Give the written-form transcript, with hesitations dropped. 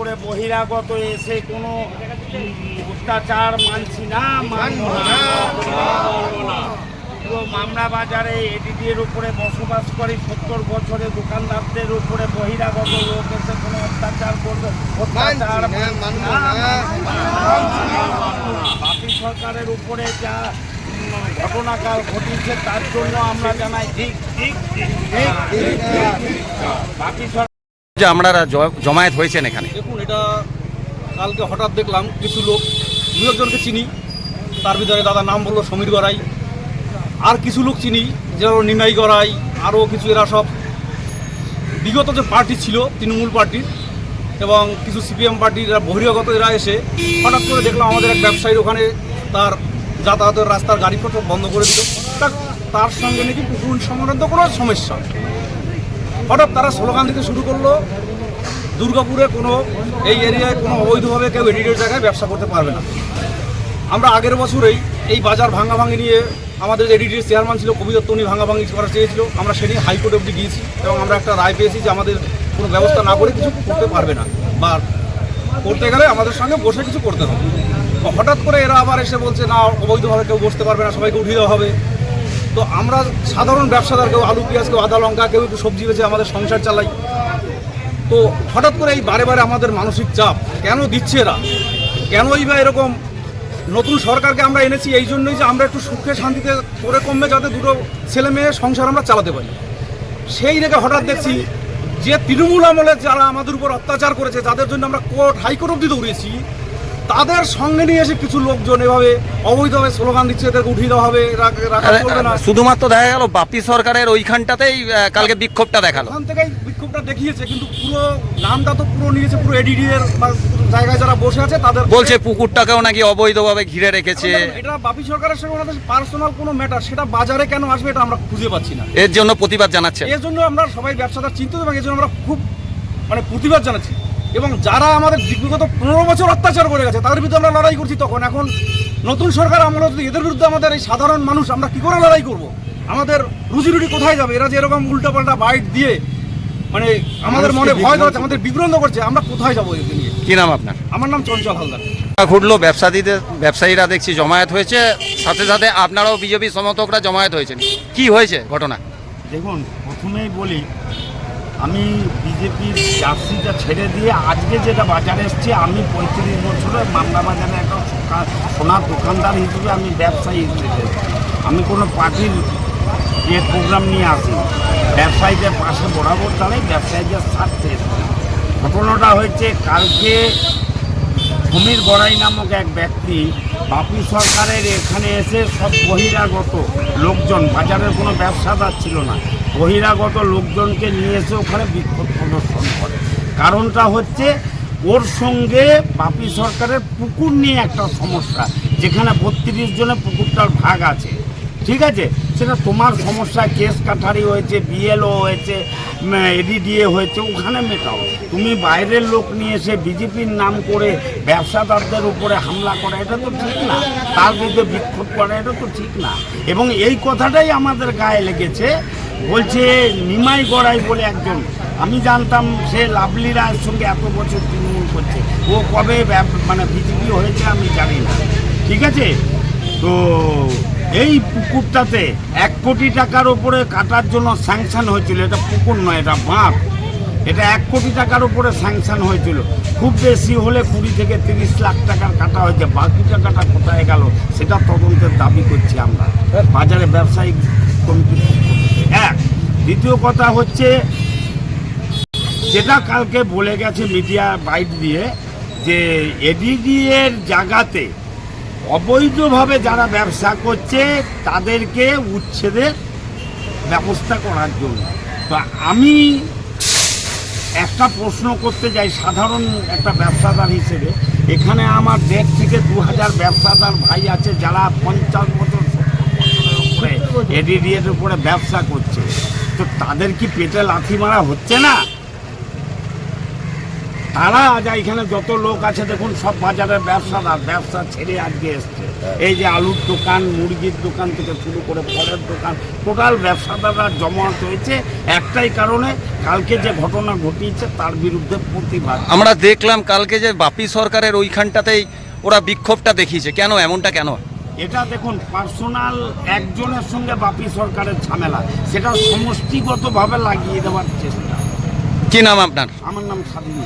উপরে বহিরাগত এসে কোনো অত্যাচার মানছি না, মানব না। মামলা বাজারে এডিডির উপরে বসবাস করে 70 বছরে দোকানদারদের উপরে বহিরাগত লোক এসে কোনো অত্যাচার করবে, অত্যাচার বাকি সরকারের উপরে যা ঘটনাকাল ঘটিয়েছে তার জন্য আমরা জানাই ঠিক ঠিক বাকি যে আমরা জমায়েত হয়েছেন এখানে। দেখুন, এটা কালকে হঠাৎ দেখলাম কিছু লোক, দু একজনকে চিনি, তার ভিতরে দাদা নাম বললো সমীর গড়াই, আর কিছু লোক চিনি যেমন নিমাই গড়াই, আরও কিছু, এরা সব বিগত যে পার্টি ছিল তৃণমূল পার্টির এবং কিছু সিপিএম পার্টির বহিরাগত এরা এসে হঠাৎ করে দেখলাম আমাদের এক ব্যবসায়ীর ওখানে তার যাতায়াতের রাস্তার গাড়িপত্র বন্ধ করে দিল। তার সঙ্গে নাকি পুকুর সংক্রান্ত কোনো সমস্যা। হঠাৎ তারা স্লোগান দিতে শুরু করলো, দুর্গাপুরে কোনো এই এরিয়ায় কোনো অবৈধভাবে কেউ এডিটের জায়গায় ব্যবসা করতে পারবে না। আমরা আগের বছরেই এই বাজার ভাঙাভাঙি নিয়ে আমাদের এডিটের চেয়ারম্যান ছিল কবি দত্ত, উনি ভাঙাভাঙি করা চেয়েছিল। আমরা সেদিন হাইকোর্টে অবধি গিয়েছি এবং আমরা একটা রায় পেয়েছি যে আমাদের কোনো ব্যবস্থা না করে কিছু করতে পারবে না, বা করতে গেলে আমাদের সঙ্গে বসে কিছু করতে হবে। হঠাৎ করে এরা আবার এসে বলছে না, অবৈধভাবে কেউ বসতে পারবে না, সবাইকে উঠিয়ে দেওয়া হবে। তো আমরা সাধারণ ব্যবসাদার, কেউ আলু পেঁয়াজ, কেউ আদা লঙ্কা, কেউ একটু সবজি বেচে আমাদের সংসার চালাই। তো হঠাৎ করে এই বারে বারে আমাদের মানসিক চাপ কেন দিচ্ছে এরা, কেনই বা এরকম? নতুন সরকারকে আমরা এনেছি এই জন্যই যে আমরা একটু সুখে শান্তিতে করে কমবে, যাতে দুটো ছেলে মেয়ে সংসার আমরা চালাতে পারি। সেই রেখে হঠাৎ দেখছি যে তৃণমূল আমলে যারা আমাদের উপর অত্যাচার করেছে, যাদের জন্য আমরা কোর্ট হাইকোর্ট অবধি দৌড়িয়েছি, তাদের সঙ্গে নিয়ে এসে কিছু লোকজন এভাবে অবৈধভাবে স্লোগান দিচ্ছে, এদেরকে উঠিয়ে দেওয়া হবে, শুধুমাত্র দেখা গেল বাপি সরকারের ওইখানটাতেই কালকে বিক্ষোভটা দেখালো। ওখান থেকেই বিক্ষোভটা দেখিয়েছে, কিন্তু পুরো নামটা তো পুরো নিয়েছে পুরো এডিডি এর জায়গায় যারা বসে আছে তাদের বলছে পুকুরটাকেও নাকি অবৈধভাবে ঘিরে রেখেছে। এটা বাপি সরকারের সঙ্গে ওনাদের পার্সোনাল কোনো ম্যাটার, সেটা বাজারে কেন আসবে এটা আমরা খুঁজে পাচ্ছি না। এর জন্য প্রতিবাদ জানাচ্ছে। এর জন্য আমরা সবাই ব্যবসাদার চিন্তিত এবং এর জন্য আমরা খুব প্রতিবাদ জানাচ্ছি। এবং যারা আমাদের বিগত 15 বছর অত্যাচার করে গেছে তাদের বিরুদ্ধে আমরা লড়াই করছি। তখন এখন নতুন সরকার আমলে যদি এদের বিরুদ্ধে আমাদের এই সাধারণ মানুষ আমরা কি করে লড়াই করব? আমাদের রুজি রুটি কোথায় যাবে? এরা যে এরকম উল্টাপাল্টা বাইট দিয়ে আমাদের মনে ভয় দেওয়াচ্ছে, আমাদের বিভ্রান্ত করছে, আমরা কোথায় যাবো এদের নিয়ে? কি নাম আপনার? আমার নাম চঞ্চল হালদার। ঘটলো ব্যবসায়ীরা দেখছি জমায়েত হয়েছে, সাথে সাথে আপনারাও বিজেপি সমর্থকরা জমায়েত হয়েছেন, কি হয়েছে ঘটনা? দেখুন, প্রথমেই বলি, আমি বিজেপির জার্সিটা ছেড়ে দিয়ে আজকে যেটা বাজারে এসেছি, আমি 35 বছরে মামলা বাজারে একটা সোনার দোকানদার হিসেবে, আমি ব্যবসায়ী হিসেবে, আমি কোনো পার্টির প্রোগ্রাম নিয়ে আসি, ব্যবসায়ীদের পাশে বরাবর দাঁড়াই, ব্যবসায়ীদের স্বার্থে। ঘটনাটা হয়েছে কালকে সমীর গড়াই নামক এক ব্যক্তি বাপি সরকারের এখানে এসে সব বহিরাগত লোকজন, বাজারের কোনো ব্যবসাদার ছিল না, বহিরাগত লোকজনকে নিয়ে এসে ওখানে বিক্ষোভ প্রদর্শন করে। কারণটা হচ্ছে ওর সঙ্গে বাপি সরকারের পুকুর নিয়ে একটা সমস্যা, যেখানে 32 জনের পুকুরটার ভাগ আছে, ঠিক আছে? সেটা তোমার সমস্যা, কেস কাঠারি হয়েছে, বিএলও হয়েছে, এডিডিএ হয়েছে, ওখানে মেটাও। তুমি বাইরের লোক নিয়ে এসে বিজেপির নাম করে ব্যবসাদারদের উপরে হামলা করা, এটা তো ঠিক না। তার বিরুদ্ধে বিক্ষোভ করা, এটা তো ঠিক না। এবং এই কথাটাই আমাদের গায়ে লেগেছে। বলছে নিমাই গড়াই বলে একজন, আমি জানতাম সে লাভলি রায়ের সঙ্গে এত বছর তৃণমূল করছে, ও কবে বিজেপি হয়েছে আমি জানি না, ঠিক আছে? তো এই পুকুরটাতে 1 কোটি টাকার উপরে কাটার জন্য স্যাংশন হয়েছিল। এটা পুকুর নয়, এটা বাঁধ। এটা 1 কোটি টাকার উপরে স্যাংশন হয়েছিল। খুব বেশি হলে 20 থেকে 30 লাখ টাকার কাটা হয়েছে। বাকি টাকাটা কোথায় গেল সেটা তদন্তের দাবি করছি আমরা বাজারে ব্যবসায়ী কমিটির পক্ষ থেকে। এক, দ্বিতীয় কথা হচ্ছে যেটা কালকে বলে গেছে মিডিয়া বাইট দিয়ে, যে এডিডি এর জায়গাতে অবৈধভাবে যারা ব্যবসা করছে তাদেরকে উচ্ছেদের ব্যবস্থা করার জন্য। তো আমি একটা প্রশ্ন করতে যাই সাধারণ একটা ব্যবসাদার হিসেবে। এখানে আমার 1.5 থেকে 2000 ব্যবসাদার ভাই আছে যারা 50 বছর উপরে এডিডি এর উপরে ব্যবসা করছে। তো তাদের কি পেটে লাথি মারা হচ্ছে না? তারা আজ এখানে যত লোক আছে দেখুন সব বাজারের ব্যবসা ছেড়ে আজকে এসছে। এই যে আলুর দোকান, মুরগির দোকান থেকে শুরু করে ফলের দোকান, টোটাল ব্যবসাদাররা জমায়েত হয়েছে একটাই কারণে, কালকে যে ঘটনা ঘটিয়েছে তার বিরুদ্ধে প্রতিবাদ। আমরা দেখলাম কালকে যে বাপি সরকারের ওইখানটাতেই ওরা বিক্ষোভটা দেখিয়েছে, কেন এমনটা কেন? এটা দেখুন পার্সোনাল একজনের সঙ্গে বাপি সরকারের ঝামেলা, সেটা সমষ্টিগতভাবে লাগিয়ে দেওয়ার চেষ্টা। কি নাম আপনার? আমার নাম স্বাধীন।